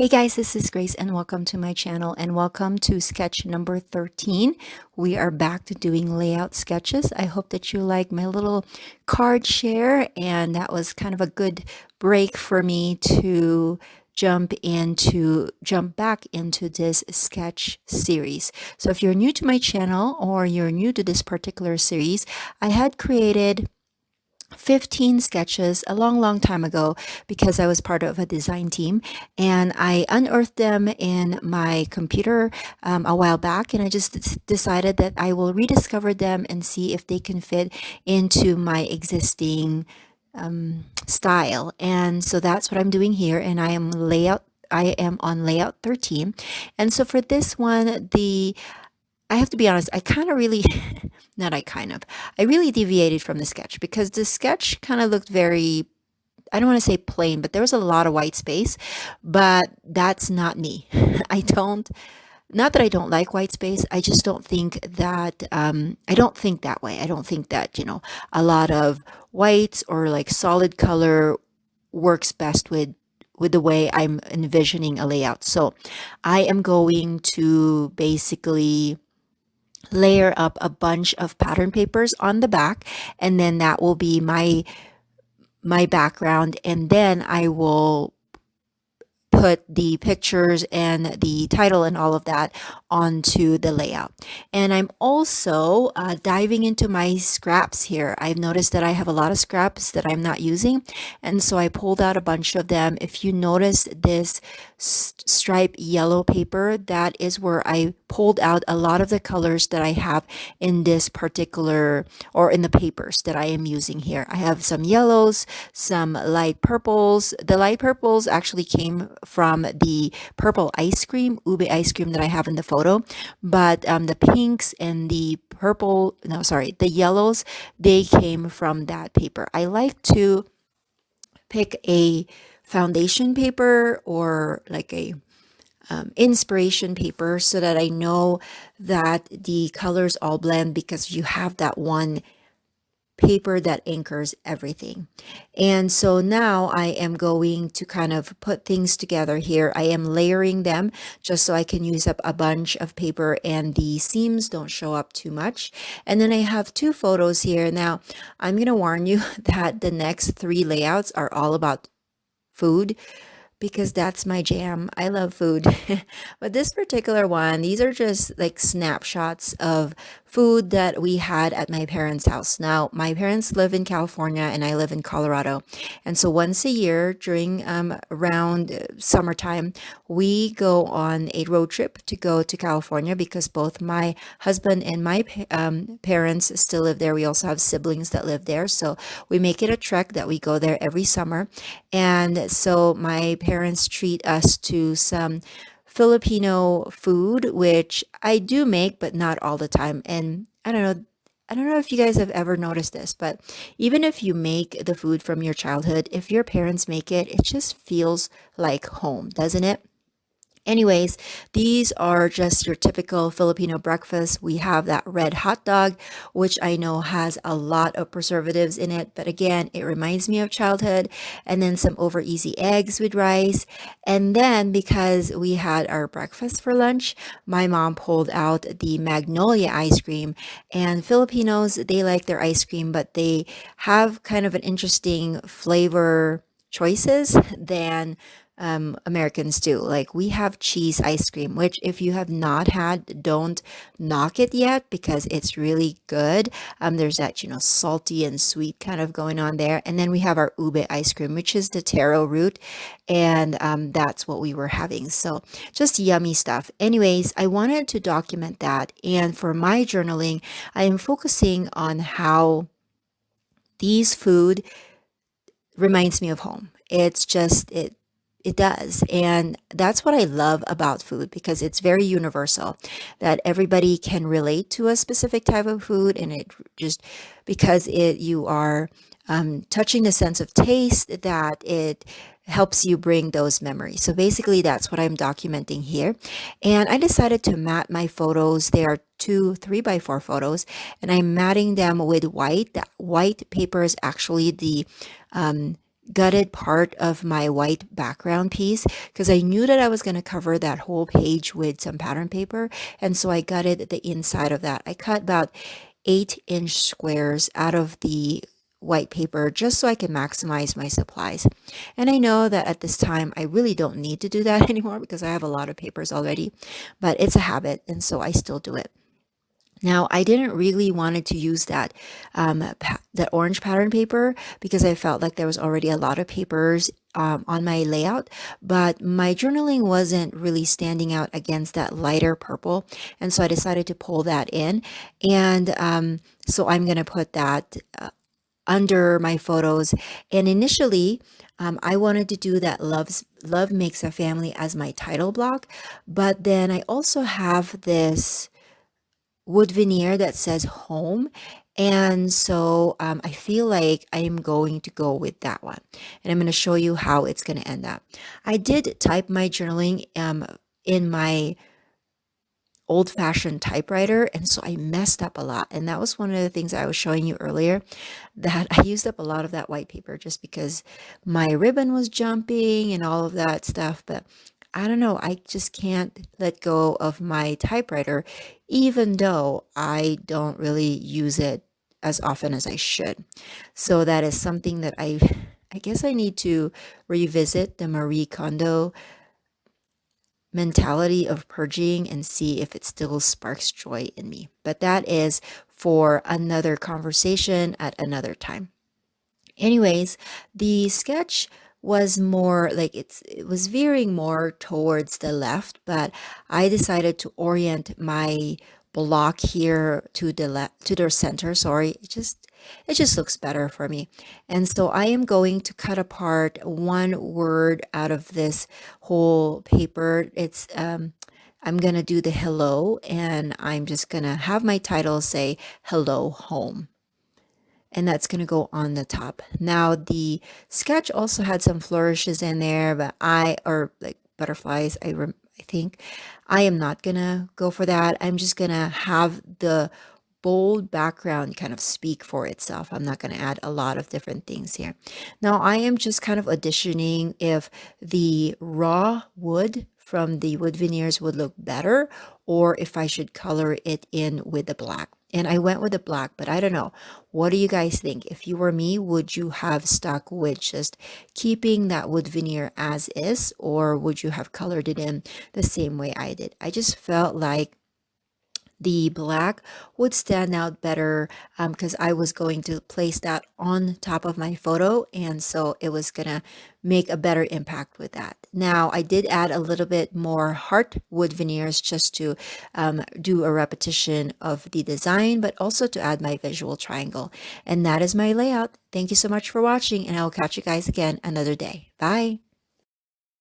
Hey guys, this is Grace and welcome to my channel and welcome to sketch number 13. We are back to doing layout sketches. I hope that you like my little card share, and that was kind of a good break for me to jump back into this sketch series. So if you're new to my channel or you're new to this particular series, I had created 15 sketches a long time ago because I was part of a design team, and I unearthed them in my computer a while back, and I just decided that I will rediscover them and see if they can fit into my existing style. And so that's what I'm doing here, and I am on layout 13. And so for this one, I have to be honest, I kind of really, not I kind of, I really deviated from the sketch because the sketch kind of looked very, I don't want to say plain, but there was a lot of white space, but that's not me. I don't, not that I don't like white space, I just don't think that, I don't think that way. I don't think that, a lot of whites or like solid color works best with the way I'm envisioning a layout. So I am going to basically layer up a bunch of pattern papers on the back, and then that will be my background, and then I will put the pictures and the title and all of that onto the layout. And I'm also diving into my scraps here. I've noticed that I have a lot of scraps that I'm not using, and so I pulled out a bunch of them. If you notice this stripe yellow paper, that is where I pulled out a lot of the colors that I have in this particular, or in the papers that I am using here. I have some yellows, some light purples. The light purples actually came from the purple ice cream, ube ice cream that I have in the photo, but the pinks and the purple, no, sorry, the yellows, they came from that paper. I like to pick a foundation paper or like a inspiration paper so that I know that the colors all blend, because you have that one paper that anchors everything. And so now I am going to kind of put things together here. I am layering them just so I can use up a bunch of paper and the seams don't show up too much. And then I have two photos here. Now I'm going to warn you that the next three layouts are all about food, because that's my jam. I love food. But this particular one, these are just like snapshots of food that we had at my parents' house. Now, my parents live in California and I live in Colorado. And so once a year during around summertime, we go on a road trip to go to California because both my husband and my parents still live there. We also have siblings that live there. So we make it a trek that we go there every summer. And so my parents treat us to some Filipino food, which I do make, but not all the time. And I don't know if you guys have ever noticed this, but even if you make the food from your childhood, if your parents make it, it just feels like home, doesn't it? Anyways, these are just your typical Filipino breakfast. We have that red hot dog, which I know has a lot of preservatives in it, but again, it reminds me of childhood. And then some over easy eggs with rice. And then because we had our breakfast for lunch, my mom pulled out the Magnolia ice cream. And Filipinos, they like their ice cream, but they have kind of an interesting flavor choices than Americans do. Like we have cheese ice cream, which if you have not had, don't knock it yet because it's really good. There's that, salty and sweet kind of going on there. And then we have our ube ice cream, which is the taro root. And that's what we were having. So just yummy stuff. Anyways, I wanted to document that. And for my journaling, I am focusing on how these food reminds me of home. It's just, it does. And that's what I love about food, because it's very universal, that everybody can relate to a specific type of food. And it just, because you are touching the sense of taste, that it helps you bring those memories. So basically that's what I'm documenting here. And I decided to mat my photos. They are two 3x4 photos, and I'm matting them with white. That white paper is actually the gutted part of my white background piece because I knew that I was going to cover that whole page with some pattern paper. And so I gutted the inside of that. I cut about 8-inch squares out of the white paper just so I can maximize my supplies. And I know that at this time I really don't need to do that anymore because I have a lot of papers already, but it's a habit and so I still do it. Now, I didn't really wanted to use that orange pattern paper because I felt like there was already a lot of papers on my layout, but my journaling wasn't really standing out against that lighter purple, and so I decided to pull that in, and so I'm gonna put that under my photos. And initially, I wanted to do that love makes a family as my title block, but then I also have this wood veneer that says home. And so I feel like I am going to go with that one. And I'm going to show you how it's going to end up. I did type my journaling in my old-fashioned typewriter, and so I messed up a lot. And that was one of the things I was showing you earlier, that I used up a lot of that white paper just because my ribbon was jumping and all of that stuff. But I don't know, I just can't let go of my typewriter, even though I don't really use it as often as I should. So that is something that I guess I need to revisit the Marie Kondo mentality of purging and see if it still sparks joy in me. But that is for another conversation at another time. Anyways, the sketch was more like it was veering more towards the left, but I decided to orient my block here to the left, to the center. Sorry, it just looks better for me. And so I am going to cut apart one word out of this whole paper. It's I'm gonna do the hello, and I'm just gonna have my title say hello home, and that's going to go on the top. Now the sketch also had some flourishes in there, but or like butterflies, I think I am not going to go for that. I'm just going to have the bold background kind of speak for itself. I'm not going to add a lot of different things here. Now I am just kind of auditioning if the raw wood from the wood veneers would look better, or if I should color it in with the black. And I went with the black, but I don't know. What do you guys think? If you were me, would you have stuck with just keeping that wood veneer as is, or would you have colored it in the same way I did? I just felt like the black would stand out better because I was going to place that on top of my photo, and so it was gonna make a better impact with that. Now I did add a little bit more heart wood veneers just to do a repetition of the design, but also to add my visual triangle. And that is my layout. Thank you so much for watching, and I will catch you guys again another day. Bye.